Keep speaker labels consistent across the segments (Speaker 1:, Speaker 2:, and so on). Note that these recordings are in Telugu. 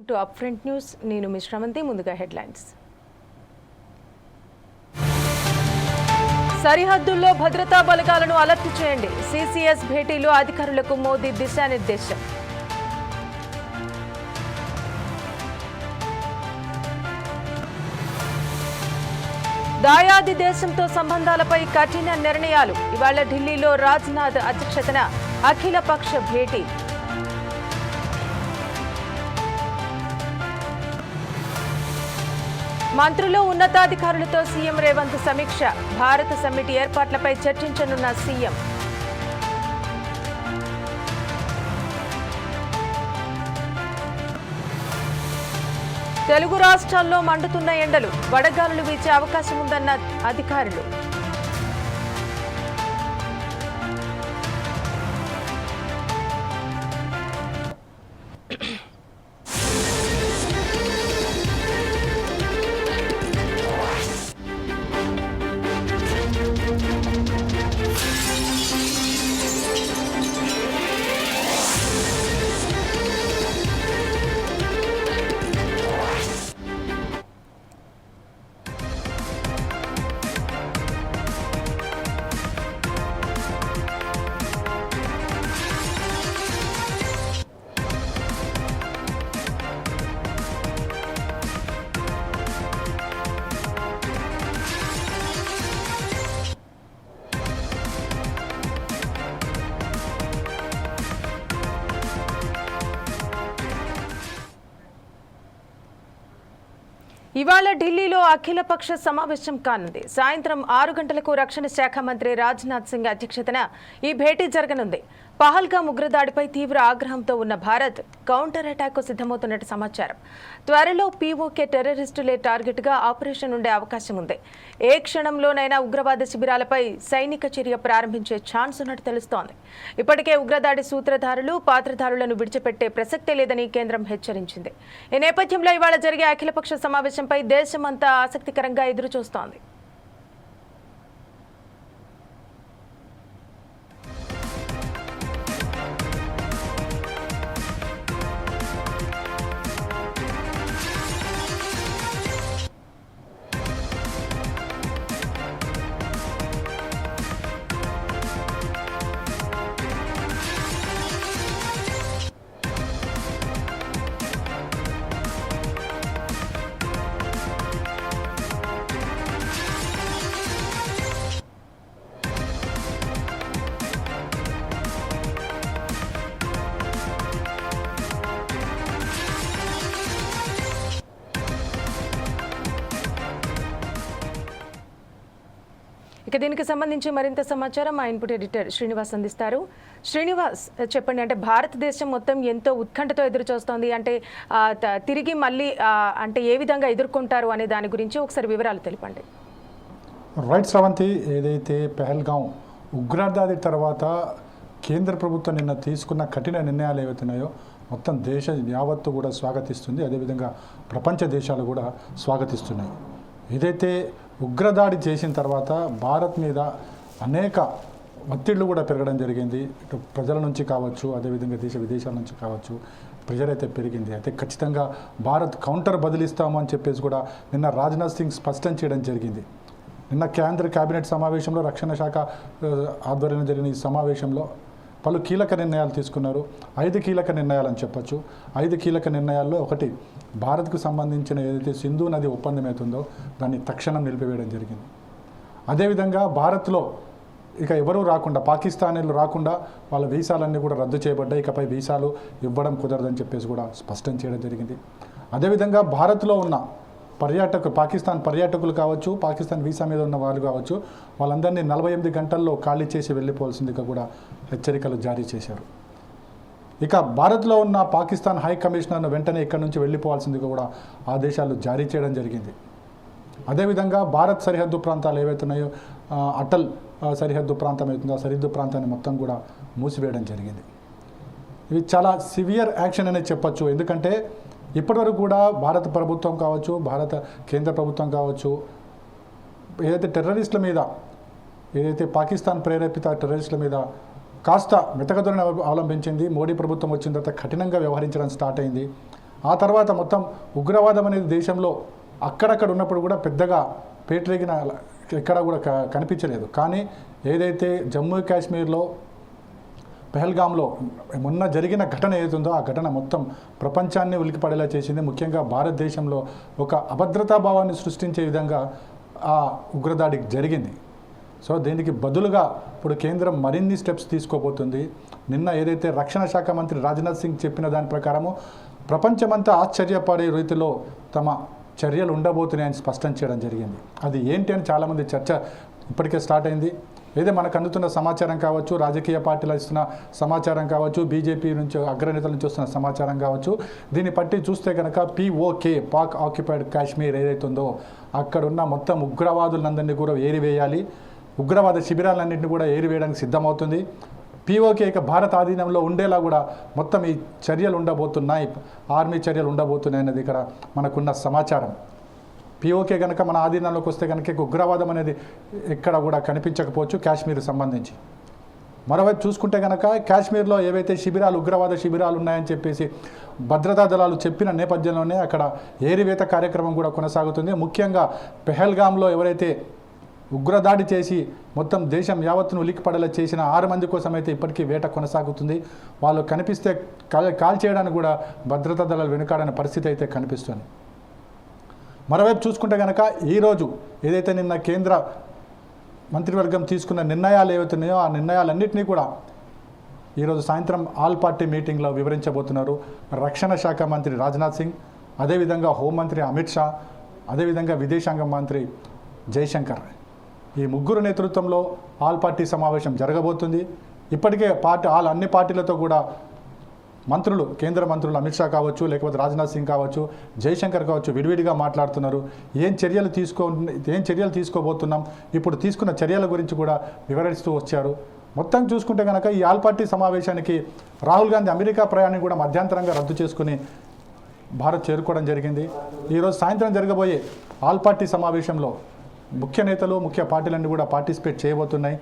Speaker 1: To up front news. నేను మీ శ్రవంతి. ముందుగా హెడ్లైన్స్. సరిహద్దుల్లో భద్రతా బలగాలను అలర్ట్ చేయండి. సిసిఎస్ భేటీలో అధికారులకు మోదీ దిశానిర్దేశం. దాయాది దేశంతో సంబంధాలపై కఠిన నిర్ణయాలు. ఇవాళ ఢిల్లీలో రాజ్నాథ్ అధ్యక్షతన అఖిలపక్ష భేటీ. మంత్రులు ఉన్నతాధికారులతో సీఎం రేవంత్ సమీక్ష. భారత సమ్మిట్ ఏర్పాట్లపై చర్చించనున్న సీఎం. తెలుగు రాష్ట్రాల్లో మండుతున్న ఎండలు. వడగాలులు వీచే అవకాశం ఉందన్న అధికారులు. ఇవాళ ఢిల్లీలో అఖిలపక్ష సమావేశం కానుంది. సాయంత్రం 6 గంటలకు రక్షణ శాఖ మంత్రి రాజ్నాథ్ సింగ్ అధ్యక్షతన ఈ భేటీ జరగనుంది. పహల్గామ్ ఉగ్రదాడిపై తీవ్ర ఆగ్రహంతో ఉన్న భారత్ కౌంటర్ అటాక్ కు సిద్ధమవుతున్నట్టు సమాచారం. త్వరలో పీఓకే టెర్రరిస్టులే టార్గెట్ గా ఆపరేషన్ ఉండే అవకాశం ఉంది. ఏ క్షణంలోనైనా ఉగ్రవాద శిబిరాలపై సైనిక చర్య ప్రారంభించే ఛాన్స్ ఉన్నట్టు తెలుస్తోంది. ఇప్పటికే ఉగ్రదాడి సూత్రధారులు, పాత్రధారులను విడిచిపెట్టే ప్రసక్తే లేదని కేంద్రం హెచ్చరించింది. ఈ నేపథ్యంలో ఇవాళ జరిగే అఖిలపక్ష సమావేశంపై దేశమంతా ఆసక్తికరంగా ఎదురుచూస్తోంది. ఇక దీనికి సంబంధించి మరింత సమాచారం మా ఇన్పుట్ ఎడిటర్ శ్రీనివాస్ అందిస్తారు. శ్రీనివాస్, చెప్పండి, అంటే భారతదేశం మొత్తం ఎంతో ఉత్కంఠతో ఎదురు చూస్తోంది. అంటే తిరిగి మళ్ళీ అంటే ఏ విధంగా ఎదుర్కొంటారు అనే దాని గురించి ఒకసారి వివరాలు తెలిపండి.
Speaker 2: రైట్ శ్రవంతి, ఏదైతే పహల్గాం ఉగ్రదాడి తర్వాత కేంద్ర ప్రభుత్వం నిన్న తీసుకున్న కఠిన నిర్ణయాలు ఏవైతున్నాయో మొత్తం దేశ యావత్తు కూడా స్వాగతిస్తుంది. అదేవిధంగా ప్రపంచ దేశాలు కూడా స్వాగతిస్తున్నాయి. ఏదైతే ఉగ్రదాడి చేసిన తర్వాత భారత్ మీద అనేక ఒత్తిళ్లు కూడా పెరగడం జరిగింది. ఇటు ప్రజల నుంచి కావచ్చు, అదేవిధంగా దేశ విదేశాల నుంచి కావచ్చు, ప్రెజర్ అయితే పెరిగింది. అయితే ఖచ్చితంగా భారత్ కౌంటర్ బదిలిస్తాము అని చెప్పేసి కూడా నిన్న రాజ్నాథ్ సింగ్ స్పష్టం చేయడం జరిగింది. నిన్న కేంద్ర కేబినెట్ సమావేశంలో రక్షణ శాఖ ఆధ్వర్యంలో జరిగిన ఈ సమావేశంలో పలు కీలక నిర్ణయాలు తీసుకున్నారు. 5 కీలక నిర్ణయాలు అని చెప్పచ్చు. 5 కీలక నిర్ణయాల్లో ఒకటి, భారత్కు సంబంధించిన ఏదైతే సింధు నది ఒప్పందం అవుతుందో దాన్ని తక్షణం నిలిపివేయడం జరిగింది. అదేవిధంగా భారత్లో ఇక ఎవరూ రాకుండా, పాకిస్తానీలు రాకుండా వాళ్ళ వీసాలన్నీ కూడా రద్దు చేయబడ్డాయి. ఇకపై వీసాలు ఇవ్వడం కుదరదని చెప్పేసి కూడా స్పష్టం చేయడం జరిగింది. అదేవిధంగా భారత్లో ఉన్న పాకిస్తాన్ పర్యాటకులు కావచ్చు, పాకిస్తాన్ వీసా మీద ఉన్న వాళ్ళు కావచ్చు, వాళ్ళందరినీ 48 గంటల్లో ఖాళీ చేసి వెళ్ళిపోవాల్సిందిగా కూడా హెచ్చరికలు జారీ చేశారు. ఇక భారత్లో ఉన్న పాకిస్తాన్ హై కమిషనర్ను వెంటనే ఇక్కడి నుంచి వెళ్ళిపోవాల్సిందిగా కూడా ఆదేశాలు జారీ చేయడం జరిగింది. అదేవిధంగా భారత్ సరిహద్దు ప్రాంతాలు ఏవైతున్నాయో అటల్ సరిహద్దు ప్రాంతం అవుతుందో ఆ సరిహద్దు ప్రాంతాన్ని మొత్తం కూడా మూసివేయడం జరిగింది. ఇవి చాలా సివియర్ యాక్షన్ అనేది చెప్పచ్చు. ఎందుకంటే ఇప్పటివరకు కూడా భారత ప్రభుత్వం కావచ్చు, భారత కేంద్ర ప్రభుత్వం కావచ్చు, ఏదైతే టెర్రరిస్టుల మీద, ఏదైతే పాకిస్తాన్ ప్రేరేపిత టెర్రరిస్టుల మీద కాస్త మెతకధోరణి అవలంబించింది. మోడీ ప్రభుత్వం వచ్చిన తర్వాత కఠినంగా వ్యవహరించడం స్టార్ట్ అయింది. ఆ తర్వాత మొత్తం ఉగ్రవాదం అనేది దేశంలో అక్కడక్కడ ఉన్నప్పుడు కూడా పెద్దగా పేటరేగిన ఎక్కడ కూడా కనిపించలేదు. కానీ ఏదైతే జమ్మూ కాశ్మీర్లో పెహల్గాంలో మొన్న జరిగిన ఘటన ఏదైతుందో ఆ ఘటన మొత్తం ప్రపంచాన్ని ఉలికిపడేలా చేసింది. ముఖ్యంగా భారతదేశంలో ఒక అభద్రతా భావాన్ని సృష్టించే విధంగా ఆ ఉగ్రదాడి జరిగింది. సో దీనికి బదులుగా ఇప్పుడు కేంద్రం మరిన్ని స్టెప్స్ తీసుకోబోతుంది. నిన్న ఏదైతే రక్షణ శాఖ మంత్రి రాజ్నాథ్ సింగ్ చెప్పిన దాని ప్రకారము ప్రపంచమంతా ఆశ్చర్యపడే రీతిలో తమ చర్యలు ఉండబోతున్నాయని స్పష్టం చేయడం జరిగింది. అది ఏంటి అని చాలామంది చర్చ ఇప్పటికే స్టార్ట్ అయింది. ఏదో మనకు అందుతున్న సమాచారం కావచ్చు, రాజకీయ పార్టీలు ఇస్తున్న సమాచారం కావచ్చు, బీజేపీ నుంచి అగ్రనేతల నుంచి వస్తున్న సమాచారం కావచ్చు, దీన్ని బట్టి చూస్తే కనుక POK పాక్ ఆక్యుపైడ్ కాశ్మీర్ ఏదైతే ఉందో అక్కడున్న మొత్తం ఉగ్రవాదులందరినీ కూడా ఏరివేయాలి, ఉగ్రవాద శిబిరాలన్నింటినీ కూడా ఏరివేయడానికి సిద్ధమవుతుంది. POK ఇక భారత ఆధీనంలో ఉండేలా కూడా మొత్తం ఈ చర్యలు ఉండబోతున్నాయి, ఆర్మీ చర్యలు ఉండబోతున్నాయి అనేది ఇక్కడ మనకున్న సమాచారం. POK కనుక మన ఆధీనంలోకి వస్తే కనుక ఉగ్రవాదం అనేది ఎక్కడ కూడా కనిపించకపోవచ్చు కాశ్మీర్ సంబంధించి. మరోవైపు చూసుకుంటే కనుక కాశ్మీర్లో ఏవైతే శిబిరాలు ఉగ్రవాద శిబిరాలు ఉన్నాయని చెప్పేసి భద్రతా దళాలు చెప్పిన నేపథ్యంలోనే అక్కడ ఏరివేత కార్యక్రమం కూడా కొనసాగుతుంది. ముఖ్యంగా పెహల్గాంలో ఎవరైతే ఉగ్రదాడి చేసి మొత్తం దేశం యావత్తును ఉలిక్కిపడేలా చేసిన 6 మంది కోసం అయితే ఇప్పటికీ వేట కొనసాగుతుంది. వాళ్ళు కనిపిస్తే కాల్ చేయడానికి కూడా భద్రతా దళాలు వెనుకాడని పరిస్థితి అయితే కనిపిస్తుంది. మరోవైపు చూసుకుంటే కనుక ఈరోజు ఏదైతే నిన్న కేంద్ర మంత్రివర్గం తీసుకున్న నిర్ణయాలు ఏవైతున్నాయో ఆ నిర్ణయాలన్నింటినీ కూడా ఈరోజు సాయంత్రం ఆల్ పార్టీ మీటింగ్లో వివరించబోతున్నారు రక్షణ శాఖ మంత్రి రాజ్నాథ్ సింగ్, అదేవిధంగా హోంమంత్రి అమిత్ షా, అదేవిధంగా విదేశాంగ మంత్రి జైశంకర్. ఈ ముగ్గురు నేతృత్వంలో ఆల్ పార్టీ సమావేశం జరగబోతుంది. ఇప్పటికే అన్ని పార్టీలతో కూడా మంత్రులు, కేంద్ర మంత్రులు అమిత్ షా కావచ్చు, లేకపోతే రాజ్నాథ్ సింగ్ కావచ్చు, జైశంకర్ కావచ్చు, విడివిడిగా మాట్లాడుతున్నారు. ఏం చర్యలు తీసుకోబోతున్నాం, ఇప్పుడు తీసుకున్న చర్యల గురించి కూడా వివరిస్తూ వచ్చారు. మొత్తం చూసుకుంటే కనుక ఈ ఆల్ పార్టీ సమావేశానికి రాహుల్ గాంధీ అమెరికా ప్రయాణం కూడా మధ్యంతరంగా రద్దు చేసుకుని భారత్ చేరుకోవడం జరిగింది. ఈరోజు సాయంత్రం జరగబోయే ఆల్ పార్టీ సమావేశంలో ముఖ్య నేతలు, ముఖ్య పార్టీలన్నీ కూడా పార్టిసిపేట్ చేయబోతున్నాయి.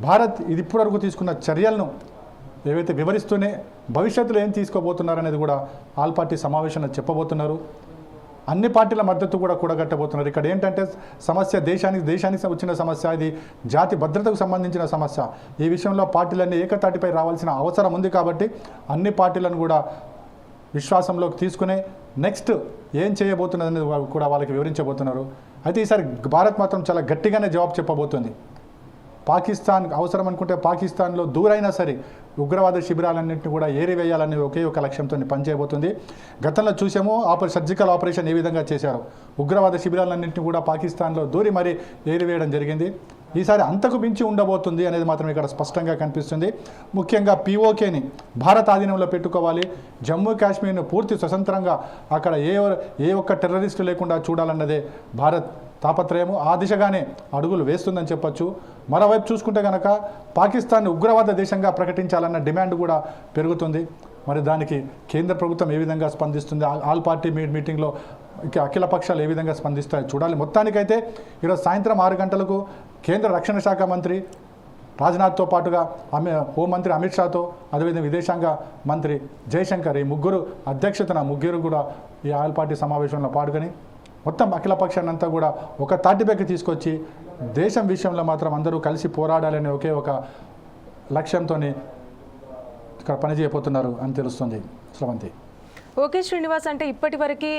Speaker 2: భారత్ ఇది ఇప్పటివరకు తీసుకున్న చర్యలను ఏవైతే వివరిస్తూనే భవిష్యత్తులో ఏం తీసుకోబోతున్నారనేది కూడా ఆల్ పార్టీ సమావేశంలో చెప్పబోతున్నారు. అన్ని పార్టీల మద్దతు కూడా కూడగట్టబోతున్నారు. ఇక్కడ ఏంటంటే సమస్య దేశానికి వచ్చిన సమస్య, ఇది జాతి భద్రతకు సంబంధించిన సమస్య. ఈ విషయంలో పార్టీలన్నీ ఏకతాటిపై రావాల్సిన అవసరం ఉంది. కాబట్టి అన్ని పార్టీలను కూడా విశ్వాసంలోకి తీసుకునే నెక్స్ట్ ఏం చేయబోతున్నదని కూడా వాళ్ళకి వివరించబోతున్నారు. అయితే ఈసారి భారత్ మాత్రం చాలా గట్టిగానే జవాబు చెప్పబోతుంది. పాకిస్తాన్ అవసరం అనుకుంటే పాకిస్తాన్లో దూరైనా సరే ఉగ్రవాద శిబిరాలన్నింటినీ కూడా ఏరివేయాలని ఒకే ఒక లక్ష్యంతో పనిచేయబోతుంది. గతంలో చూసాము సర్జికల్ ఆపరేషన్ ఏ విధంగా చేశారు. ఉగ్రవాద శిబిరాలన్నింటినీ కూడా పాకిస్తాన్లో దూరి మరీ ఏరివేయడం జరిగింది. ఈసారి అంతకు మించి ఉండబోతుంది అనేది మాత్రం ఇక్కడ స్పష్టంగా కనిపిస్తుంది. ముఖ్యంగా POKని భారత ఆధీనంలో పెట్టుకోవాలి, జమ్మూ కాశ్మీర్ను పూర్తి స్వతంత్రంగా అక్కడ ఏ ఒక్క టెర్రరిస్టు లేకుండా చూడాలన్నదే భారత్ తాపత్రయము. ఆ దిశగానే అడుగులు వేస్తుందని చెప్పొచ్చు. మరోవైపు చూసుకుంటే కనుక పాకిస్తాన్ ఉగ్రవాద దేశంగా ప్రకటించాలన్న డిమాండ్ కూడా పెరుగుతుంది. మరి దానికి కేంద్ర ప్రభుత్వం ఏ విధంగా స్పందిస్తుంది, ఆల్ పార్టీ మీటింగ్లో అఖిల పక్షాలు ఏ విధంగా స్పందిస్తాయో చూడాలి. మొత్తానికైతే ఈరోజు సాయంత్రం 6 గంటలకు కేంద్ర రక్షణ శాఖ మంత్రి రాజ్నాథ్తో పాటుగా హోంమంత్రి అమిత్ షాతో, అదేవిధంగా విదేశాంగ మంత్రి జైశంకర్, ఈ ముగ్గురు అధ్యక్షతన ముగ్గురు కూడా ఈ ఆల్ పార్టీ సమావేశంలో పాల్గొని మొత్తం అఖిల పక్షాన్ని అంతా కూడా ఒక తాటిపైకి తీసుకొచ్చి దేశం విషయంలో మాత్రం అందరూ కలిసి పోరాడాలనే ఒకే ఒక లక్ష్యంతో ఇక్కడ పనిచేయబోతున్నారు అని తెలుస్తుంది. శ్రవంతి.
Speaker 1: ఓకే శ్రీనివాస్, అంటే ఇప్పటివరకు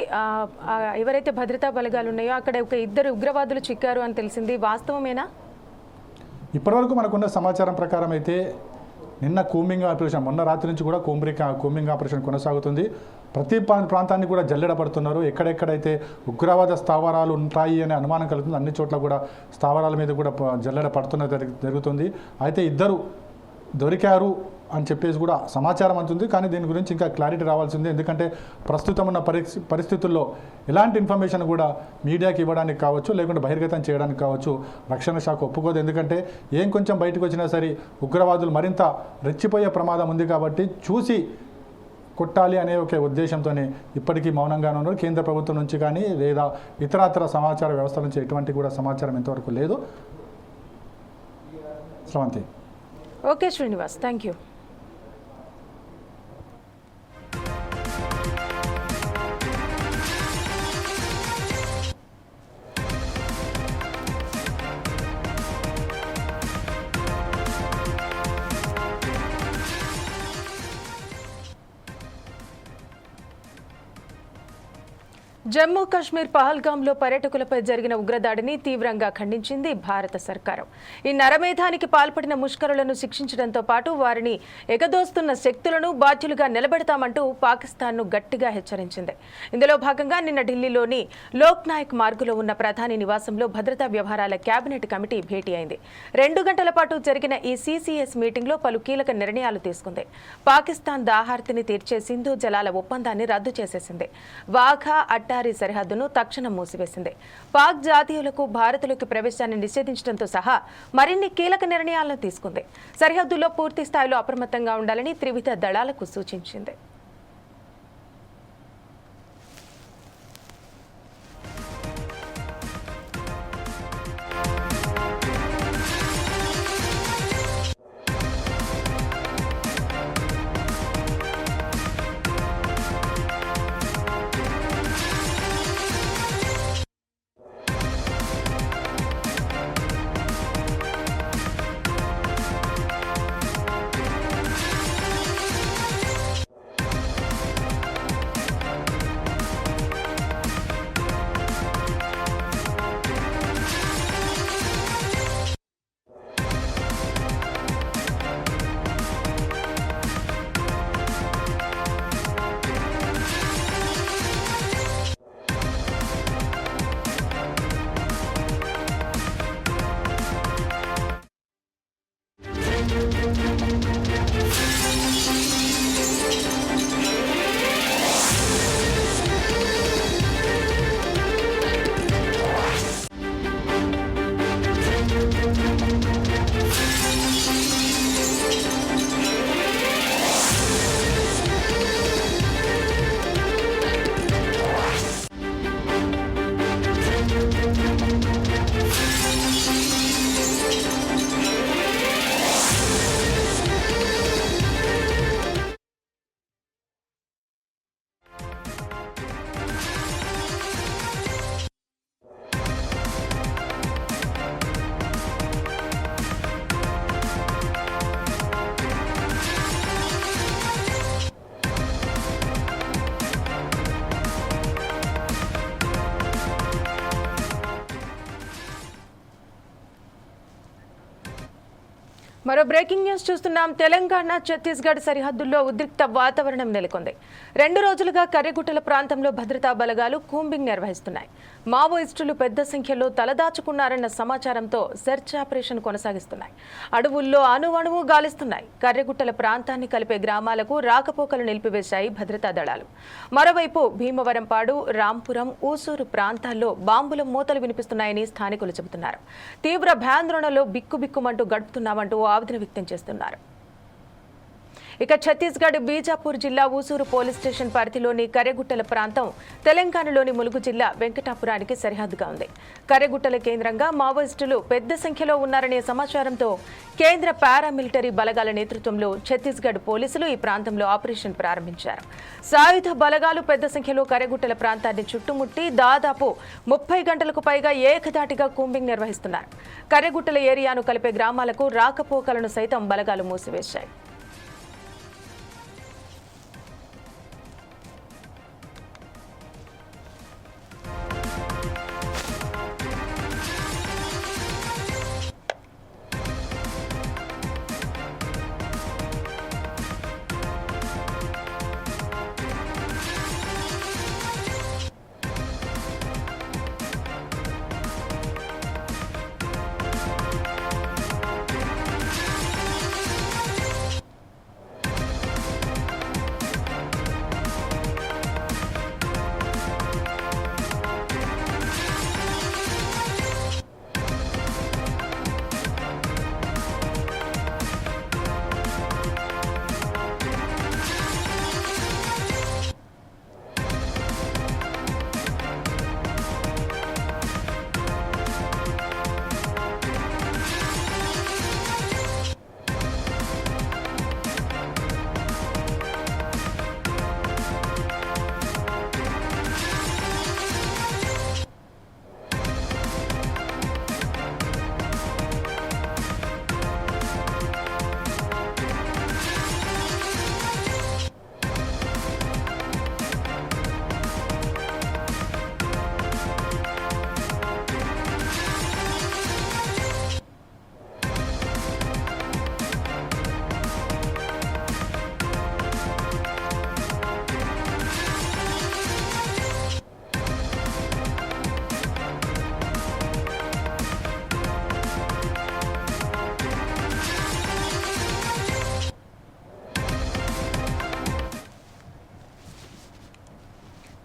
Speaker 1: ఎవరైతే భద్రతా బలగాలు ఉన్నాయో అక్కడ ఒక 2 ఉగ్రవాదులు చిక్కారు అని తెలిసింది, వాస్తవమేనా?
Speaker 2: ఇప్పటివరకు మనకున్న సమాచారం ప్రకారం అయితే నిన్న కూంబింగ్ ఆపరేషన్, మొన్న రాత్రి నుంచి కూడా కూంబింగ్ ఆపరేషన్ కొనసాగుతుంది. ప్రతి ప్రాంతాన్ని కూడా జల్లెడ పడుతున్నారు. ఎక్కడెక్కడైతే ఉగ్రవాద స్థావరాలు ఉంటాయి అనే అనుమానం కలుగుతుంది అన్ని చోట్ల కూడా స్థావరాల మీద కూడా జల్లెడ పడుతున్న జరుగుతుంది. అయితే 2 దొరికారు అని చెప్పేసి కూడా సమాచారం అందుతుంది. కానీ దీని గురించి ఇంకా క్లారిటీ రావాల్సింది. ఎందుకంటే ప్రస్తుతం ఉన్న పరిస్థితుల్లో ఎలాంటి ఇన్ఫర్మేషన్ కూడా మీడియాకి ఇవ్వడానికి కావచ్చు, లేకుంటే బహిర్గతం చేయడానికి కావచ్చు రక్షణ శాఖ ఒప్పుకోదు. ఎందుకంటే ఏం కొంచెం బయటకు వచ్చినా సరే ఉగ్రవాదులు మరింత రెచ్చిపోయే ప్రమాదం ఉంది. కాబట్టి చూసి కొట్టాలి అనే ఒక ఉద్దేశంతో ఇప్పటికీ మౌనంగానే ఉన్నారు. కేంద్ర ప్రభుత్వం నుంచి కానీ లేదా ఇతరత్ర సమాచార వ్యవస్థ నుంచి ఎటువంటి కూడా సమాచారం ఇంతవరకు లేదు. Sravanthi.
Speaker 1: Okay Srinivas, thank you. Jammu Kashmir పహల్గాంలో పర్యాటకులపై జరిగిన ఉగ్రదాడిని తీవ్రంగా ఖండించింది భారత సర్కారం. ఈ నరమేధానికి పాల్పడిన ముష్కరులను శిక్షించడంతో పాటు వారిని ఎగదోస్తున్న శక్తులను బాధ్యులుగా నిలబెడతామంటూ పాకిస్తాన్ను గట్టిగా హెచ్చరించింది. ఇందులో భాగంగా నిన్న ఢిల్లీలోని లోక్ నాయక్ మార్గులో ఉన్న ప్రధాని నివాసంలో భద్రతా వ్యవహారాల కేబినెట్ కమిటీ భేటీ అయింది. 2 గంటల పాటు జరిగిన ఈ సీసీఎస్ మీటింగ్లో పలు కీలక నిర్ణయాలు తీసుకుంది. పాకిస్తాన్ దాహార్తిని తీర్చే సింధు జలాల ఒప్పందాన్ని రద్దు చేసేసింది. వాఘా అట్టారీ సరిహద్దును తక్షణం మూసివేసింది. పాక్ జాతీయులకు భారత్లోకి ప్రవేశాన్ని నిషేధించడంతో సహా మరిన్ని కీలక నిర్ణయాలను తీసుకుంది. సరిహద్దుల్లో పూర్తి స్థాయిలో అప్రమత్తంగా ఉండాలని త్రివిధ దళాలకు సూచించింది. మరో బ్రేకింగ్ న్యూస్ చూస్తున్నాం. తెలంగాణ ఛత్తీస్గఢ్ సరిహద్దుల్లో ఉద్రిక్త వాతావరణం నెలకొంది. 2 రోజులుగా కర్రెగుట్టల ప్రాంతంలో భద్రతా బలగాలు కూంబింగ్ నిర్వహిస్తున్నాయి. మావోయిస్టులు పెద్ద సంఖ్యలో తలదాచుకున్నారన్న సమాచారంతో సెర్చ్ ఆపరేషన్ కొనసాగిస్తున్నాయి. అడవుల్లో అణువణువు గాలిస్తున్నాయి. కర్రెగుట్టల ప్రాంతాన్ని కలిపే గ్రామాలకు రాకపోకలు నిలిపివేశాయి భద్రతా దళాలు. మరోవైపు భీమవరంపాడు, రాంపురం, ఊసూరు ప్రాంతాల్లో బాంబుల మూతలు వినిపిస్తున్నాయని స్థానికులు చెబుతున్నారు. తీవ్ర భయాందోళనలో బిక్కుబిక్కుమంటూ గడుపుతున్నామంటూ ఆవేదన వ్యక్తం చేస్తున్నారు. ఇక ఛత్తీస్గఢ్ బీజాపూర్ జిల్లా ఊసూరు పోలీస్ స్టేషన్ పరిధిలోని కర్రెగుట్టల ప్రాంతం తెలంగాణలోని ములుగు జిల్లా వెంకటాపురానికి సరిహద్దుగా ఉంది. కర్రెగుట్టల కేంద్రంగా మావోయిస్టులు పెద్ద సంఖ్యలో ఉన్నారనే సమాచారంతో కేంద్ర పారామిలిటరీ బలగాల నేతృత్వంలో ఛత్తీస్గఢ్ పోలీసులు ఈ ప్రాంతంలో ఆపరేషన్ ప్రారంభించారు. సాయుధ బలగాలు పెద్ద సంఖ్యలో కర్రెగుట్టల ప్రాంతాన్ని చుట్టుముట్టి దాదాపు 30 గంటలకు పైగా ఏకధాటిగా కూంబింగ్ నిర్వహిస్తున్నారు. కర్రెగుట్టల ఏరియాను కలిపే గ్రామాలకు రాకపోకలను సైతం బలగాలు మూసివేశాయి.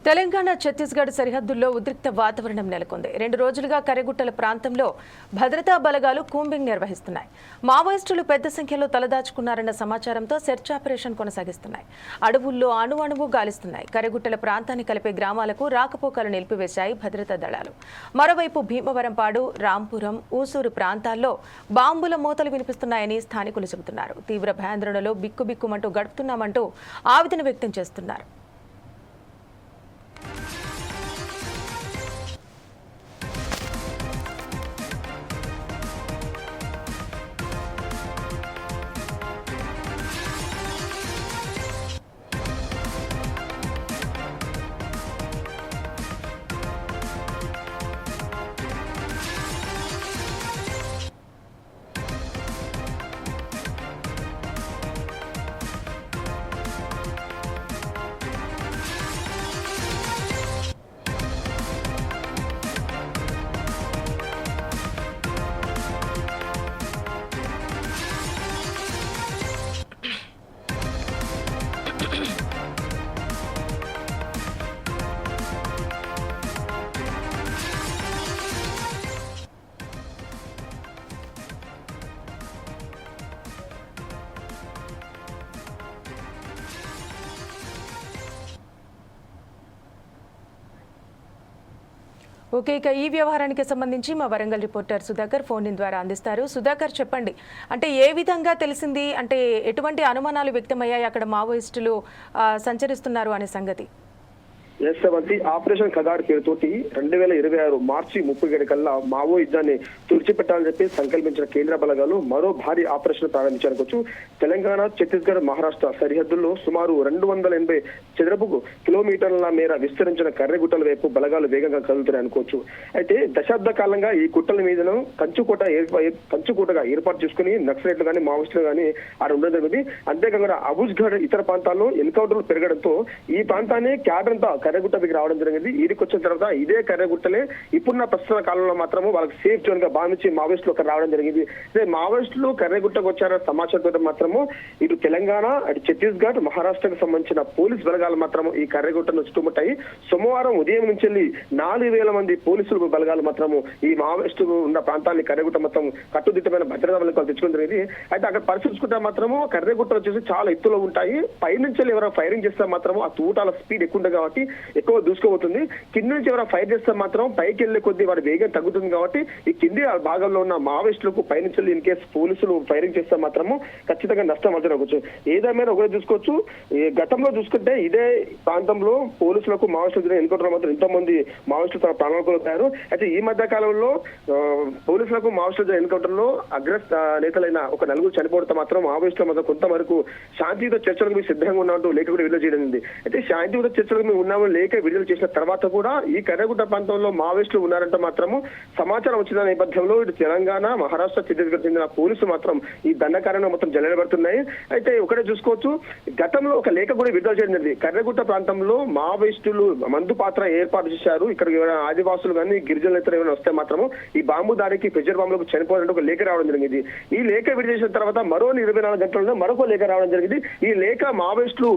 Speaker 1: తెలంగాణ ఛత్తీస్గఢ్ సరిహద్దుల్లో ఉద్రిక్త వాతావరణం నెలకొంది. 2 రోజులుగా కర్రెగుట్టల ప్రాంతంలో భద్రతా బలగాలు కూంబింగ్ నిర్వహిస్తున్నాయి. మావోయిస్టులు పెద్ద సంఖ్యలో తలదాచుకున్నారన్న సమాచారంతో సెర్చ్ ఆపరేషన్ కొనసాగిస్తున్నాయి. అడవుల్లో అణువణువు గాలిస్తున్నాయి. కర్రెగుట్టల ప్రాంతాన్ని కలిపే గ్రామాలకు రాకపోకలు నిలిపివేశాయి భద్రతా దళాలు. మరోవైపు భీమవరంపాడు, రాంపురం, ఊసూరు ప్రాంతాల్లో బాంబుల మూతలు వినిపిస్తున్నాయని స్థానికులు చెబుతున్నారు. తీవ్ర భయాందోళనలో బిక్కుబిక్కుమంటూ గడుపుతున్నామంటూ ఆవేదన వ్యక్తం చేస్తున్నారు. ఓకే, ఇక ఈ వ్యవహారానికి సంబంధించి మా Warangal reporter Sudhakar phone in ద్వారా అందిస్తారు. సుధాకర్, చెప్పండి, అంటే ఏ విధంగా తెలిసింది, అంటే ఎటువంటి అనుమానాలు వ్యక్తమయ్యాయి అక్కడ మావోయిస్టులు సంచరిస్తున్నారు అనే సంగతి?
Speaker 3: శ్రవంతి, ఆపరేషన్ ఖగార్ పేరుతోటి 2026 మార్చి 30 కల్లా మావో యుద్ధాన్ని తుడిచిపెట్టాలని చెప్పి సంకల్పించిన కేంద్ర బలగాలు మరో భారీ ఆపరేషన్ ప్రారంభించారనుకోవచ్చు. తెలంగాణ, ఛత్తీస్గఢ్, మహారాష్ట్ర సరిహద్దుల్లో సుమారు 280 చదరపు కిలోమీటర్ల మేర విస్తరించిన కర్రెగుట్టల వైపు బలగాలు వేగంగా కదులుతున్నాయి అనుకోవచ్చు. అయితే దశాబ్ద కాలంగా ఈ గుట్టల మీదను కంచుకోటగా ఏర్పాటు చేసుకుని నక్సలైట్లు కానీ మావోయిస్టులు కానీ ఆడ ఉండడం జరిగింది. అంతేకాకుండా అబుజ్గఢ్ ఇతర ప్రాంతాల్లో ఎన్కౌంటర్లు పెరగడంతో ఈ ప్రాంతాన్ని క్యాడరంతా కర్రెగుట్టకి రావడం జరిగింది. ఈడికి వచ్చిన తర్వాత ఇదే కర్రెగుట్టలే ఇప్పుడున్న ప్రస్తుత కాలంలో మాత్రము వాళ్ళకి సేఫ్ జోన్ గా భావించి మావోయిస్టులు అక్కడ రావడం జరిగింది. అదే మావోయిస్టులు కర్రెగుట్టకు వచ్చారన్న సమాచారంతో మాత్రము ఇటు తెలంగాణ, అటు ఛత్తీస్గఢ్, మహారాష్ట్రకు సంబంధించిన పోలీస్ బలగాలు మాత్రము ఈ కర్రెగుట్టను చుట్టుముట్టాయి. సోమవారం ఉదయం నుంచి 4000 మంది పోలీసులు బలగాలు మాత్రము ఈ మావోయిస్టులు ఉన్న ప్రాంతాన్ని కర్రెగుట్ట మొత్తం కట్టుదిట్టమైన భద్రతా బలగాలు తెచ్చుకుని జరిగింది. అయితే అక్కడ పరిశీలించుకుంటే మాత్రము కర్రెగుట్టలు వచ్చేసి చాలా ఎత్తులో ఉంటాయి. పైనుంచి ఎవరైనా ఫైరింగ్ చేస్తే మాత్రము ఆ తూటాల స్పీడ్ ఎక్కువ ఉంటుంది కాబట్టి ఎక్కువ దూసుకోబోతుంది. కింది నుంచి ఎవరైనా ఫైర్ చేస్తే మాత్రం పైకి వెళ్లే కొద్దీ వాడి వేగం తగ్గుతుంది. కాబట్టి ఈ కింది భాగంలో ఉన్న మావోయిస్టులకు పైనుంచి ఇన్ కేసు పోలీసులు ఫైరింగ్ చేస్తే మాత్రము ఖచ్చితంగా నష్టం అవుతుంది. ఏదేమైనా ఒకటే చూసుకోవచ్చు, గతంలో చూసుకుంటే ఇదే ప్రాంతంలో పోలీసులకు మావోయిస్టులు ఎన్కౌంటర్ మాత్రం ఎంతో మంది మావోయిస్టులు తన ప్రాణాలు కోల్పోయారు. అయితే ఈ మధ్య కాలంలో పోలీసులకు మావోయిస్టుల ఎన్కౌంటర్ లో అగ్రస్త నేతలైన ఒక 4 చనిపోవడంతో మాత్రం మావోయిస్టుల మధ్య కొంతవరకు శాంతియుత చర్చలకు మీరు సిద్ధంగా ఉన్నట్టు లేఖ కూడా విడుదల చేయడం. అయితే శాంతియుత చర్చలకు మేము ఉన్నాము లేఖ విడుదల చేసిన తర్వాత కూడా ఈ కర్రెగుట్ట ప్రాంతంలో మావోయిస్టులు ఉన్నారంటే మాత్రము సమాచారం వచ్చిన నేపథ్యంలో ఇటు తెలంగాణ, మహారాష్ట్ర, ఛత్తీస్గఢ్ చెందిన పోలీసులు మాత్రం ఈ దండకారణం మొత్తం జల్లెడబడుతున్నాయి. అయితే ఒకటే చూసుకోవచ్చు, గతంలో ఒక లేఖ కూడా విడుదల చేయడం జరిగింది. కర్రెగుట్ట ప్రాంతంలో మావోయిస్టులు మందు పాత్ర ఏర్పాటు చేశారు, ఇక్కడ ఆదివాసులు కానీ గిరిజనులు ఇతర ఏమైనా వస్తే మాత్రము ఈ బాంబు దాడికి ప్రెజర్ బాంబులకు చనిపోవాలంటే ఒక లేఖ రావడం జరిగింది. ఈ లేఖ విడుదల చేసిన తర్వాత మరో 24 గంటల్లో మరొక లేఖ రావడం జరిగింది. ఈ లేఖ మావోయిస్టులు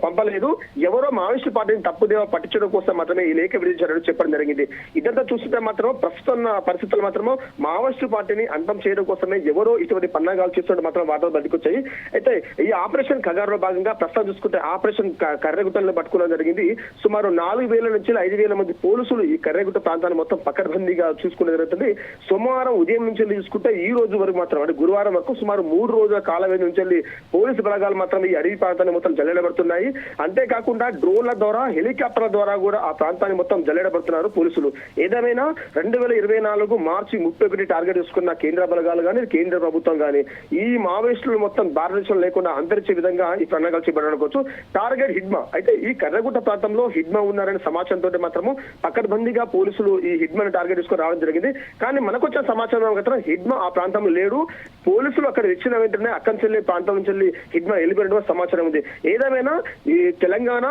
Speaker 3: పంపలేదు, ఎవరో మావోయిస్టు పార్టీని తప్పుదేవా పట్టించడం కోసం మాత్రమే ఈ లేఖ విడుదల చెప్పడం జరిగింది. ఇదంతా చూస్తుంటే మాత్రం ప్రస్తుతం పరిస్థితులు మాత్రము మావోయిస్టు పార్టీని అంతం చేయడం కోసమే ఎవరో ఇటువంటి పన్నాగాలు చేస్తుంటే మాత్రం వార్తలు బతికొచ్చాయి. అయితే ఈ ఆపరేషన్ ఖగార్ లో భాగంగా ప్రస్తుతం చూసుకుంటే ఆపరేషన్ కర్రెగుట్టలను పట్టుకోవడం జరిగింది. సుమారు 4000 నుంచి 5000 మంది పోలీసులు ఈ కర్రెగుట్ట ప్రాంతాన్ని మొత్తం పకడ్బందీగా చూసుకునే జరుగుతుంది. సోమవారం ఉదయం నుంచి చూసుకుంటే ఈ రోజు వరకు మాత్రం అంటే గురువారం వరకు సుమారు 3 రోజుల కాల వ్యవధి నుంచి పోలీసు బలగాలు మాత్రం ఈ అడవి ప్రాంతాన్ని మొత్తం జల్లెడబడుతున్నాయి. అంతేకాకుండా డ్రోన్ల ద్వారా, హెలికాప్టర్ల ద్వారా కూడా ఆ ప్రాంతాన్ని మొత్తం జల్లెడబడుతున్నారు పోలీసులు. ఏదేమైనా 2024 మార్చి 31 టార్గెట్ చేసుకున్న కేంద్ర బలగాలు కానీ, కేంద్ర ప్రభుత్వం కానీ ఈ మావోయిస్టులు మొత్తం భారతదేశం లేకుండా అంతరించే విధంగా ఈ ప్రణాళికలు చేపట్టనుకోవచ్చు. టార్గెట్ హిడ్మా. అయితే ఈ కర్రెగుట్ట ప్రాంతంలో హిడ్మా ఉన్నారనే సమాచారంతో మాత్రము పకడ్బందీగా పోలీసులు ఈ హిడ్మాను టార్గెట్ చేసుకుని రావడం జరిగింది. కానీ మనకు వచ్చిన సమాచారం మాత్రం హిడ్మా ఆ ప్రాంతంలో లేడు. పోలీసులు అక్కడ ఇచ్చిన వెంటనే అక్కడి నుంచి ప్రాంతం నుంచి హిడ్మా వెళ్ళిపోయిన సమాచారం ఉంది. ఏదేమైనా ఈ తెలంగాణ,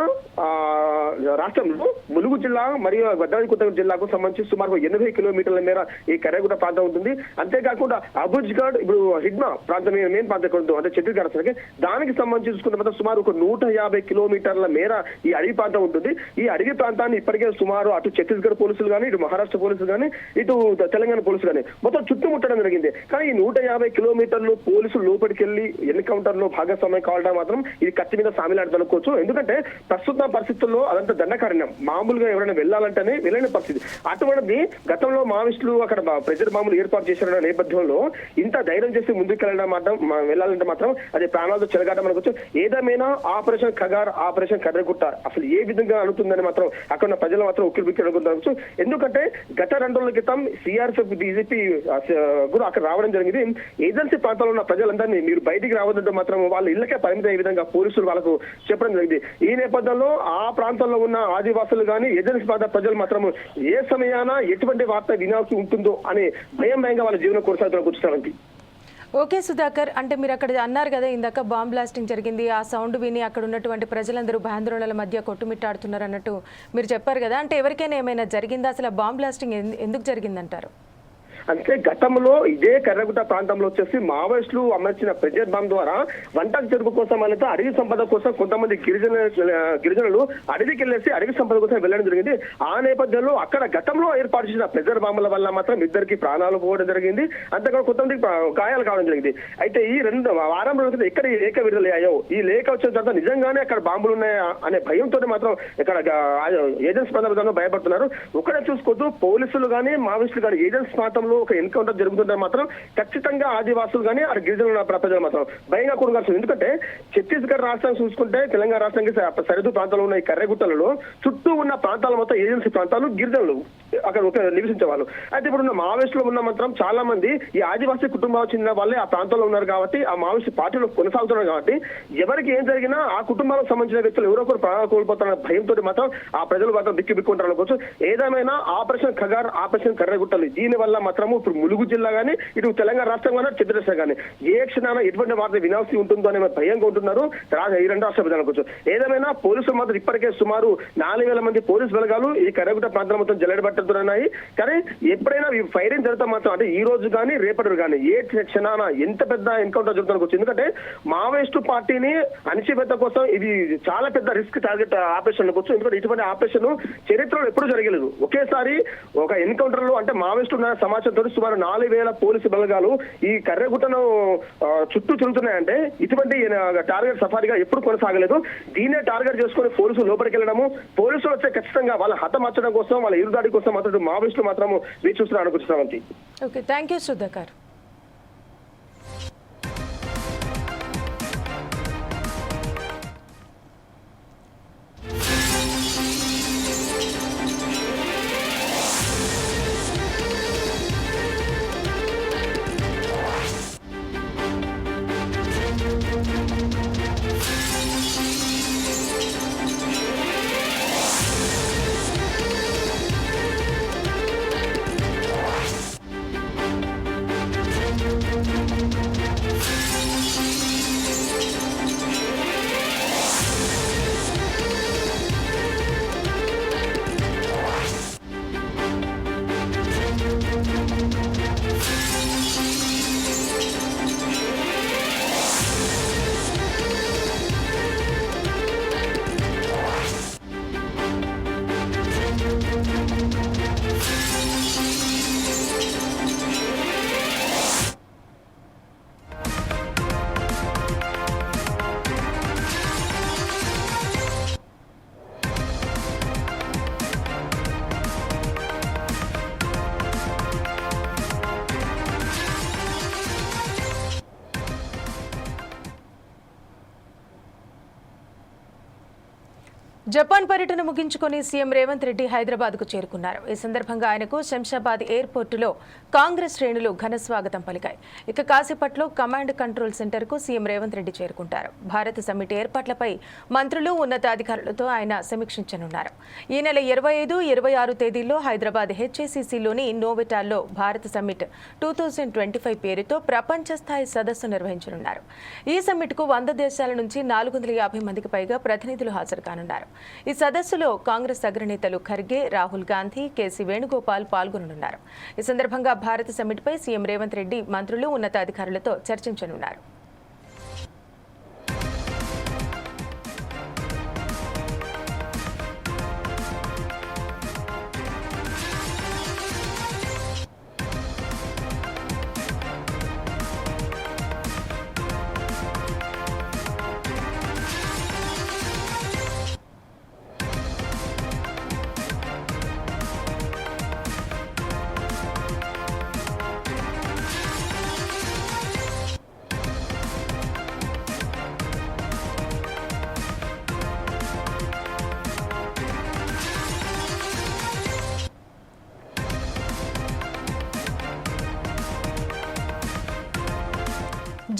Speaker 3: రాష్ట్రంలో ములుగు జిల్లా మరియు భద్రాద్రి కొత్తగూడెం జిల్లాకు సంబంధించి సుమారు 80 కిలోమీటర్ల మేర ఈ కర్యాగుట్ట ప్రాంతం ఉంటుంది. అంతేకాకుండా అబుజ్గఢ్ ఇప్పుడు హిడ్మా ప్రాంతం మెయిన్ ప్రాంతం అంటే ఛత్తీస్గఢ్ రాష్ట్రానికి దానికి సంబంధించి చూసుకుంటే మాత్రం సుమారు 150 కిలోమీటర్ల మేర ఈ అడవి ప్రాంతం ఉంటుంది. ఈ అడవి ప్రాంతాన్ని ఇప్పటికే సుమారు అటు ఛత్తీస్గఢ్ పోలీసులు కానీ, ఇటు మహారాష్ట్ర పోలీసులు కానీ, ఇటు తెలంగాణ పోలీసులు కానీ మొత్తం చుట్టుముట్టడం జరిగింది. కానీ ఈ 150 కిలోమీటర్లు పోలీసులు లోపలికి వెళ్లి ఎన్కౌంటర్ లో భాగస్వామ్యం కావడం మాత్రం ఇది కత్తి మీద సామిలాడదనుకోవచ్చు. ఎందుకంటే ప్రస్తుత పరిస్థితుల్లో అదంతా దండకారణ్యం. మామూలుగా ఎవరైనా వెళ్ళాలంటేనే వెళ్ళని పరిస్థితి. అటువంటిది గతంలో మావోయిస్టులు అక్కడ ప్రెజర్ బాంబులు ఏర్పాటు చేసిన నేపథ్యంలో ఇంత ధైర్యం చేసి ముందుకు వెళ్ళాలంటే మాత్రం అది ప్రాణాలతో చెలగాటం అనుకోవచ్చు. ఏదేమైనా ఆపరేషన్ ఖగార్, ఆపరేషన్ కర్రగుట్ట అసలు ఏ విధంగా అనుకుందని మాత్రం అక్కడ ఉన్న ప్రజలు మాత్రం ఉక్కిరిబిక్కిరి అనుకుంటారు. ఎందుకంటే గత 2 రోజుల క్రితం సిఆర్ఎఫ్ డీజీపీ కూడా అక్కడ రావడం జరిగింది. ఏజెన్సీ ప్రాంతాల్లో ఉన్న ప్రజలందరినీ మీరు బయటికి రావద్దంటే మాత్రం వాళ్ళ ఇళ్లకే పరిమితం అయ్యే విధంగా పోలీసులు వాళ్ళకు చెప్పడం జరిగింది. ఈ నేపథ్యంలో ఆ ప్రాంతంలో ఉన్న ఆదివాసులు కానీ, ఏజెన్సీ ప్రాంత ప్రజలు మాత్రం ఏ సమయాన ఎటువంటి వార్త వినాల్సి ఉంటుందో అనే భయంగా వాళ్ళ జీవనం కొనసాగుతూ.
Speaker 1: ఓకే సుధాకర్, అంటే మీరు అక్కడ అన్నారు కదా ఇందాక బాంబ్ బ్లాస్టింగ్ జరిగింది, ఆ సౌండ్ విని అక్కడ ఉన్నటువంటి ప్రజలందరూ భయాందోళనల మధ్య కొట్టుమిట్టాడుతున్నారు అన్నట్టు మీరు చెప్పారు కదా, అంటే ఎవరికైనా ఏమైనా జరిగిందా? అసలు బాంబ్ బ్లాస్టింగ్ ఎందుకు జరిగిందంటారు?
Speaker 3: అంటే గతంలో ఇదే కర్రగుట్ట ప్రాంతంలో వచ్చేసి మావోయిస్టులు అమర్చిన ప్రెజర్ బాంబ్ ద్వారా వంట చెరుకు కోసం అనేది అడవి సంపద కోసం కొంతమంది గిరిజనులు అడవికి వెళ్ళేసి అడవి సంపద కోసం వెళ్ళడం జరిగింది. ఆ నేపథ్యంలో అక్కడ గతంలో ఏర్పాటు చేసిన ప్రెజర్ బాంబుల వల్ల మాత్రం 2 ప్రాణాలు పోవడం జరిగింది. అంతేకాకుండా కొంతమంది గాయాలు కావడం జరిగింది. అయితే ఈ 2 వారం రోజుల ఎక్కడ ఈ లేఖ విడుదలయ్యాయో, ఈ లేఖ వచ్చిన తర్వాత నిజంగానే అక్కడ బాంబులు ఉన్నాయా అనే భయంతో మాత్రం ఇక్కడ ఏజెన్సీ ప్రాంతాలు భయపడుతున్నారు. ఒకటే చూసుకోవద్దు, పోలీసులు కానీ మావోయిస్టులు కానీ ఏజెన్సీ ప్రాంతంలో ఒక ఎన్కౌంటర్ జరుగుతుంటే మాత్రం ఖచ్చితంగా ఆదివాసులు కానీ ఆ గిరిజనుల ప్రజలు మాత్రం భయంగా కూడగాల్సింది. ఎందుకంటే ఛత్తీస్గఢ్ రాష్ట్రాన్ని చూసుకుంటే తెలంగాణ రాష్ట్రానికి సరిహద్దు ప్రాంతాల్లో ఉన్న ఈ కర్రగుట్టలలో చుట్టూ ఉన్న ప్రాంతాల మొత్తం ఏజెన్సీ ప్రాంతాలు, గిరిజనులు అక్కడ నివసించేవాళ్ళు. అయితే ఇప్పుడు ఉన్న మావోయిస్టులు ఉన్న మాత్రం చాలా మంది ఈ ఆదివాసీ కుటుంబాలకు చెందిన వాళ్ళే ఆ ప్రాంతంలో ఉన్నారు కాబట్టి, ఆ మావోయిస్టు పార్టీలో కొనసాగుతున్నారు కాబట్టి ఎవరికి ఏం జరిగినా ఆ కుటుంబాలకు సంబంధించిన వ్యక్తులు ఎవరో ఒకరు ప్రాణాలు కోల్పోతారన్న భయంతో మాత్రం ఆ ప్రజలు మాత్రం బిక్కిబిక్కుంటారు అనుకోవచ్చు. ఏదేమైనా ఆపరేషన్ ఖగార్, ఆపరేషన్ కర్రగుట్టలు దీని వల్ల మాత్రం ఇప్పుడు ములుగు జిల్లా కానీ, ఇటు తెలంగాణ రాష్ట్రం కానీ, ఛత్తీస్గఢ్ కానీ ఏ క్షణాన ఎటువంటి వార్త వినాల్సి ఉంటుందో అనే భయంగా ఉంటున్నారు ఈ 2 రాష్ట్ర ప్రజలు అనుకోవచ్చు. ఏదేమైనా పోలీసులు మాత్రం ఇప్పటికే సుమారు 4000 మంది పోలీసు బలగాలు ఈ కర్రగుట్ట ప్రాంతం మొత్తం జల్లెడబట్టుతున్నాయి. కానీ ఎప్పుడైనా ఈ ఫైరింగ్ జరిగితే మాత్రం అంటే ఈ రోజు కానీ రేపటి కానీ ఏ క్షణాన ఎంత పెద్ద ఎన్కౌంటర్ జరుగుతుంది. ఎందుకంటే మావోయిస్టు పార్టీని అణిచివేత కోసం ఇది చాలా పెద్ద రిస్క్ టార్గెట్ ఆపరేషన్ అనుకోవచ్చు. ఎందుకంటే ఇటువంటి ఆపరేషన్ చరిత్రలో ఎప్పుడూ జరగలేదు. ఒకేసారి ఒక ఎన్కౌంటర్ లో అంటే మావోయిస్టు సమాచారంతో సుమారు 4000 పోలీసు బలగాలు ఈ కర్రగుట్టను చుట్టూ తిరుగుతున్నాయంటే ఇటువంటి టార్గెట్ సఫారీగా ఎప్పుడు కొనసాగలేదు. దీన్నే టార్గెట్ చేసుకుని పోలీసులు లోపలికి వెళ్ళడము, పోలీసులు వచ్చే ఖచ్చితంగా వాళ్ళ హతమార్చడం కోసం, వాళ్ళ ఎదురుదాడి కోసం మాత్రం మావోయిస్టులు మాత్రం మీరు చూస్తున్నారు అనుకుంటున్నామండి.
Speaker 1: Okay, thank you Sudhakar. Japan పర్యటన ముగించుకొని సీఎం రేవంత్ రెడ్డి హైదరాబాద్కు చేరుకున్నారు. ఈ సందర్భంగా ఆయనకు శంషాబాద్ ఎయిర్పోర్టులో కాంగ్రెస్ శ్రేణులు ఘన స్వాగతం పలికాయి. ఇక కాసేపట్లో కమాండ్ కంట్రోల్ సెంటర్కు సీఎం రేవంత్ రెడ్డి చేరుకుంటారు. భారత్ సమ్మిట్ ఏర్పాట్లపై మంత్రులు, ఉన్నతాధికారులతో ఆయన సమీక్షించనున్నారు. ఈ నెల 25, 26 తేదీల్లో హైదరాబాద్ హెచ్ఏసీసీలోని నోవెటాల్లో భారత్ సమ్మిట్ 2025 పేరుతో ప్రపంచ స్థాయి సదస్సు నిర్వహించనున్నారు. ఈ సమ్మిట్కు 100 దేశాల నుంచి 450 మందికి పైగా ప్రతినిధులు హాజరు కానున్నారు. ఈ సదస్సులో కాంగ్రెస్ అగ్రనేతలు ఖర్గే, రాహుల్ గాంధీ, కేసీ వేణుగోపాల్ పాల్గొననున్నారు. ఈ సందర్భంగా భారత్ సమ్మిట్పై సీఎం రేవంత్ రెడ్డి మంత్రులు, ఉన్నతాధికారులతో చర్చించనున్నారు.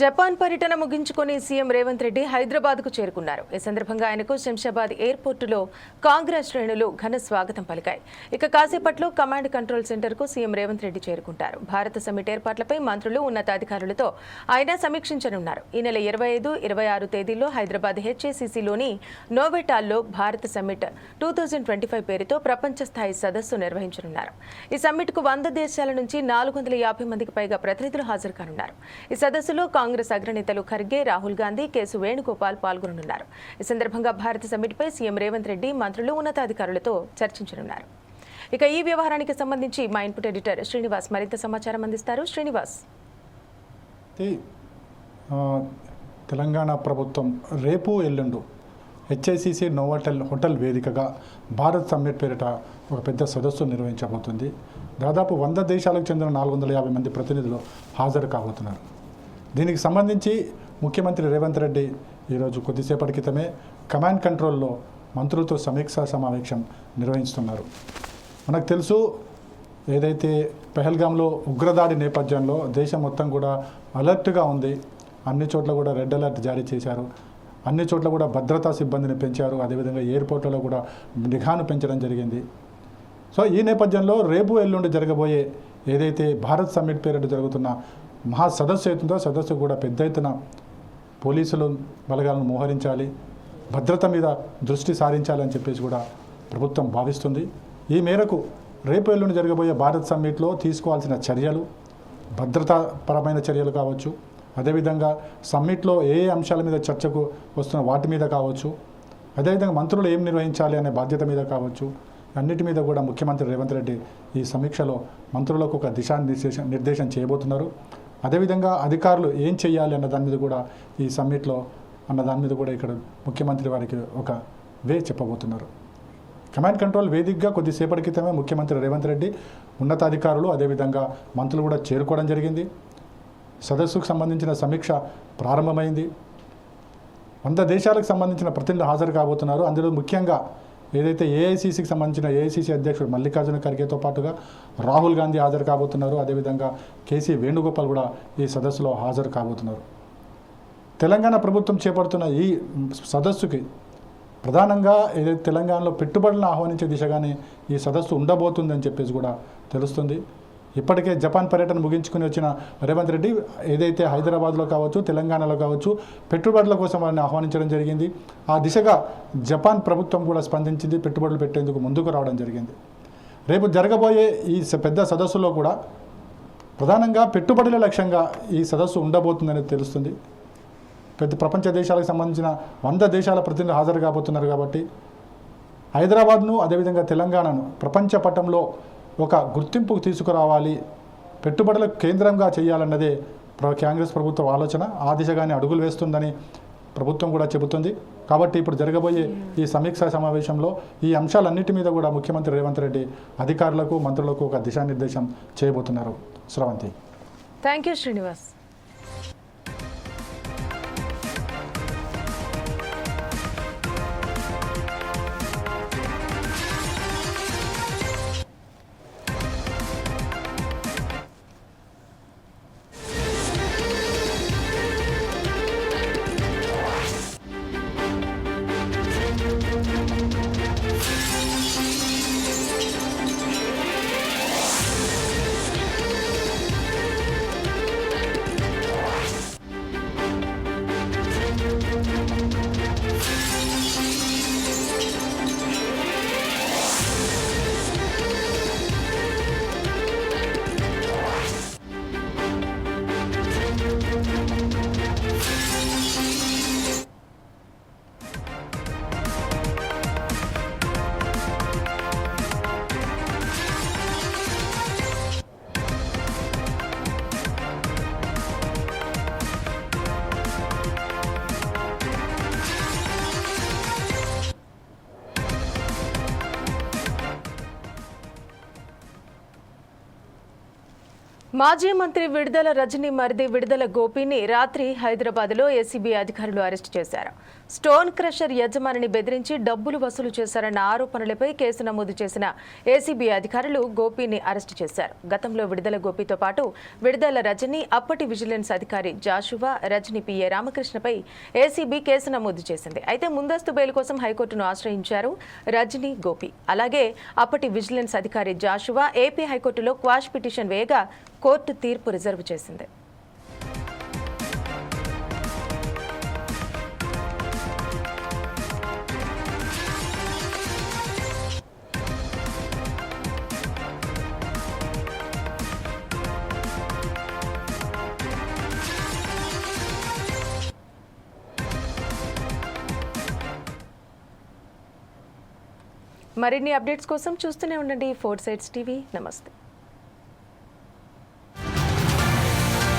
Speaker 1: జపాన్ పర్యటన ముగించుకుని సీఎం రేవంత్ రెడ్డి హైదరాబాద్కు చేరుకున్నారు. ఈ సందర్భంగా ఆయనకు శంషాబాద్ ఎయిర్పోర్టులో కాంగ్రెస్ శ్రేణులు ఘన స్వాగతం పలికాయి. ఇక కాసేపట్లో కమాండ్ కంట్రోల్ సెంటర్కు సీఎం రేవంత్ రెడ్డి చేరుకుంటారు. భారత సమ్మిట్ ఏర్పాట్లపై మంత్రులు, ఉన్నతాధికారులతో ఆయన సమీక్షించనున్నారు. ఈ నెల 25, 26 తేదీల్లో హైదరాబాద్ హెచ్ఏసీసీలోని నోవెటాల్లో భారత సమ్మిట్ 2025 పేరుతో ప్రపంచ స్థాయి సదస్సు నిర్వహించనున్నారు. ఈ సమ్మిట్కు 100 దేశాల నుంచి 450 మందికి పైగా ప్రతినిధులు హాజరు కానున్నారు. ఈ సదస్సులో కాంగ్రెస్ అగ్రనేతలు ఖర్గే, రాహుల్ గాంధీ, కేసు వేణుగోపాల్ పాల్గొననున్నారు. ఈ సందర్భంగా భారత సమ్మిట్పై సీఎం రేవంత్ రెడ్డి మంత్రులు, ఉన్నతాధికారులతో చర్చించనున్నారు. ఇక ఈ వ్యవహారానికి సంబంధించి మా ఇన్పుట్ ఎడిటర్ శ్రీనివాస్ మరింత సమాచారం అందిస్తారు. శ్రీనివాస్,
Speaker 2: తెలంగాణ ప్రభుత్వం రేపు ఎల్లుండు హెచ్ఐసిసి నోవోటెల్ హోటల్ వేదికగా భారత్ సమ్మిట్ పేరిట ఒక పెద్ద సదస్సు నిర్వహించబోతుంది. దాదాపు 100 దేశాలకు చెందిన 450 మంది ప్రతినిధులు హాజరు కాబోతున్నారు. దీనికి సంబంధించి ముఖ్యమంత్రి రేవంత్ రెడ్డి ఈరోజు కొద్దిసేపటి క్రితమే కమాండ్ కంట్రోల్లో మంత్రులతో సమీక్షా సమావేశం నిర్వహిస్తున్నారు. మనకు తెలుసు, ఏదైతే పెహల్గాంలో ఉగ్రదాడి నేపథ్యంలో దేశం మొత్తం కూడా అలర్ట్గా ఉంది. అన్ని చోట్ల కూడా రెడ్ అలర్ట్ జారీ చేశారు. అన్ని చోట్ల కూడా భద్రతా సిబ్బందిని పెంచారు. అదేవిధంగా ఎయిర్పోర్ట్లలో కూడా నిఘాను పెంచడం జరిగింది. సో ఈ నేపథ్యంలో రేపు ఎల్లుండి జరగబోయే ఏదైతే భారత్ సమ్మిట్ పేరిట జరుగుతున్న మహా సదస్సు అవుతుందో సదస్సు కూడా పెద్ద ఎత్తున పోలీసులు బలగాలను మోహరించాలి, భద్రత మీద దృష్టి సారించాలని చెప్పేసి కూడా ప్రభుత్వం భావిస్తుంది. ఈ మేరకు రేపు ఎల్లుండి జరగబోయే భారత్ సమ్మిట్లో తీసుకోవాల్సిన చర్యలు, భద్రతాపరమైన చర్యలు కావచ్చు, అదేవిధంగా సమ్మిట్లో ఏ అంశాల మీద చర్చకు వస్తున్న వాటి మీద కావచ్చు, అదేవిధంగా మంత్రులు ఏం నిర్వహించాలి అనే బాధ్యత మీద కావచ్చు, అన్నిటి మీద కూడా ముఖ్యమంత్రి రేవంత్ రెడ్డి ఈ సమీక్షలో మంత్రులకు ఒక నిర్దేశం చేయబోతున్నారు. అదేవిధంగా అధికారులు ఏం చేయాలి అన్న దాని మీద కూడా ఈ సమ్మిట్లో దాని మీద కూడా ఇక్కడ ముఖ్యమంత్రి వారికి ఒక చెప్పబోతున్నారు. కమాండ్ కంట్రోల్ వేదికగా కొద్దిసేపటి క్రితమే ముఖ్యమంత్రి రేవంత్ రెడ్డి, ఉన్నతాధికారులు, అదేవిధంగా మంత్రులు కూడా చేరుకోవడం జరిగింది. సదస్సుకు సంబంధించిన సమీక్ష ప్రారంభమైంది. 100 దేశాలకు సంబంధించిన ప్రతినిధులు హాజరు కాబోతున్నారు. అందులో ముఖ్యంగా ఏదైతే ఏఐసీసీకి సంబంధించిన ఏఐసీసీ అధ్యక్షుడు మల్లికార్జున ఖర్గేతో పాటుగా రాహుల్ గాంధీ హాజరు కాబోతున్నారు. అదేవిధంగా కేసీ వేణుగోపాల్ కూడా ఈ సదస్సులో హాజరు కాబోతున్నారు. తెలంగాణ ప్రభుత్వం చేపడుతున్న ఈ సదస్సుకి ప్రధానంగా ఏదైతే తెలంగాణలో పెట్టుబడులను ఆహ్వానించే దిశగానే ఈ సదస్సు ఉండబోతుందని చెప్పేసి కూడా తెలుస్తుంది. ఇప్పటికే జపాన్ పర్యటన ముగించుకుని వచ్చిన రేవంత్ రెడ్డి ఏదైతే హైదరాబాద్లో కావచ్చు, తెలంగాణలో కావచ్చు పెట్టుబడుల కోసం వారిని ఆహ్వానించడం జరిగింది. ఆ దిశగా జపాన్ ప్రభుత్వం కూడా స్పందించింది, పెట్టుబడులు పెట్టేందుకు ముందుకు రావడం జరిగింది. రేపు జరగబోయే ఈ పెద్ద సదస్సులో కూడా ప్రధానంగా పెట్టుబడుల లక్ష్యంగా ఈ సదస్సు ఉండబోతుందనేది తెలుస్తుంది. పెద్ద ప్రపంచ దేశాలకు సంబంధించిన 100 దేశాల ప్రతినిధులు హాజరు కాబోతున్నారు కాబట్టి హైదరాబాద్ను, అదేవిధంగా తెలంగాణను ప్రపంచ పటంలో ఒక గుర్తింపుకు తీసుకురావాలి, పెట్టుబడుల కేంద్రంగా చేయాలన్నదే కాంగ్రెస్ ప్రభుత్వ ఆలోచన. ఆ దిశగానే అడుగులు వేస్తుందని ప్రభుత్వం కూడా చెబుతుంది. కాబట్టి ఇప్పుడు జరగబోయే ఈ సమీక్షా సమావేశంలో ఈ అంశాలన్నిటి మీద కూడా ముఖ్యమంత్రి రేవంత్ రెడ్డి అధికారులకు, మంత్రులకు ఒక దిశానిర్దేశం చేయబోతున్నారు. స్రవంతి.
Speaker 1: Thank you Srinivas. మాజీ మంత్రి విడుదల రజనీ మరిది విడుదల గోపిని రాత్రి హైదరాబాద్లో ఏసీబీ అధికారులు అరెస్టు చేశారు. స్టోన్ క్రషర్ యజమానిని బెదిరించి డబ్బులు వసూలు చేశారన్న ఆరోపణలపై కేసు నమోదు చేసిన ఏసీబీ అధికారులు గోపిని అరెస్టు చేశారు. గతంలో విడుదల గోపితో పాటు విడుదల రజనీ, అప్పటి విజిలెన్స్ అధికారి జాషువా, రజనీ పిఏ రామకృష్ణపై ఏసీబీ కేసు నమోదు చేసింది. అయితే ముందస్తు బెయిల్ కోసం హైకోర్టును ఆశ్రయించారు రజనీ, గోపి. అలాగే అప్పటి విజిలెన్స్ అధికారి జాషువా ఏపీ హైకోర్టులో క్వాష్ పిటిషన్ వేయగా కోర్టు తీర్పు రిజర్వ్ చేసింది. మరిన్ని అప్డేట్స్ కోసం చూస్తూనే ఉండండి 4 Sides టీవీ. నమస్తే.